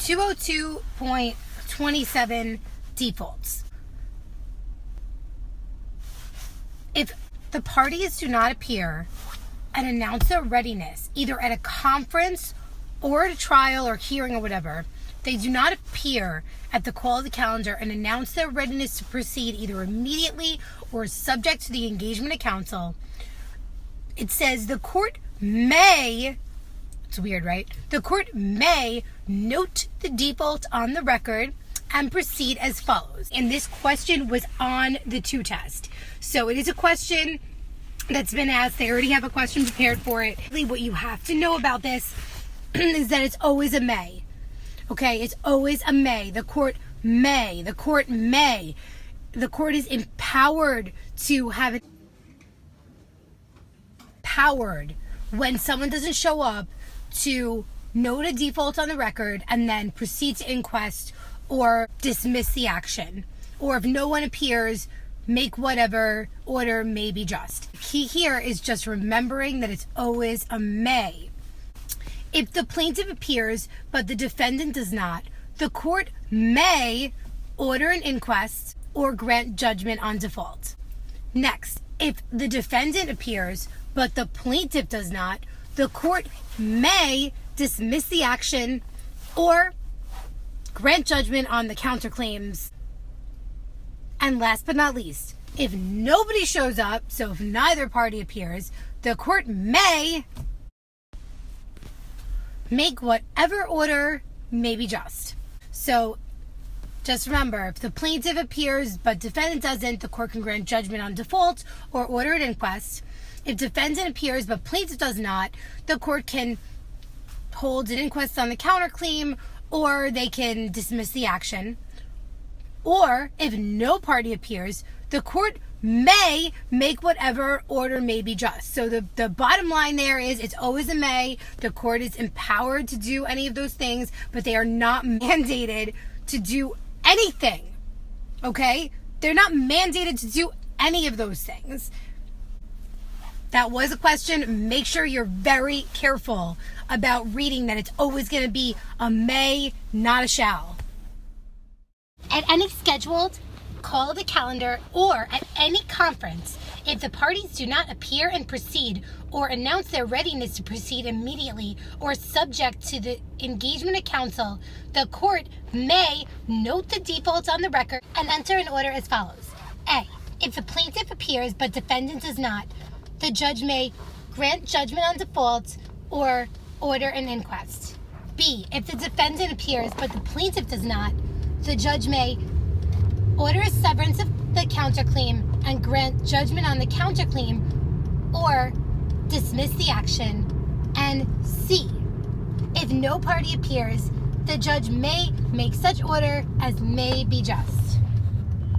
202.27 defaults. If the parties do not appear and announce their readiness, either at a conference or at a trial or hearing or whatever, they do not appear at the call of the calendar and announce their readiness to proceed either immediately or subject to the engagement of counsel, it says the court may, it's weird, right? The court may note the default on the record and proceed as follows. And this question was on the 2 test. So it is a question that's been asked. They already have a question prepared for it. What you have to know about this is that it's always a may. Okay, it's always a may. The court may. The court may. The court is empowered to have it. Empowered when someone doesn't show up to note a default on the record and then proceed to inquest or dismiss the action. Or if no one appears, make whatever order may be just. The key here is just remembering that it's always a may. If the plaintiff appears but the defendant does not, the court may order an inquest or grant judgment on default. Next, if the defendant appears but the plaintiff does not, the court may dismiss the action or grant judgment on the counterclaims. And last but not least, if nobody shows up, so if neither party appears, the court may make whatever order may be just. So just remember, if the plaintiff appears but defendant doesn't, the court can grant judgment on default or order an inquest. If defendant appears but plaintiff does not, the court can hold an inquest on the counterclaim or they can dismiss the action. Or if no party appears, the court may make whatever order may be just. So the bottom line there is it's always a may. The court is empowered to do any of those things, but they are not mandated to do anything. Okay? They're not mandated to do any of those things. That was a question. Make sure you're very careful about reading that it's always going to be a may, not a shall. At any scheduled call of the calendar or at any conference, if the parties do not appear and proceed or announce their readiness to proceed immediately or subject to the engagement of counsel, the court may note the default on the record and enter an order as follows. A. If the plaintiff appears but defendant does not, the judge may grant judgment on default or order an inquest. B. If the defendant appears but the plaintiff does not, the judge may order a severance of the counterclaim and grant judgment on the counterclaim or dismiss the action. And C. If no party appears, the judge may make such order as may be just.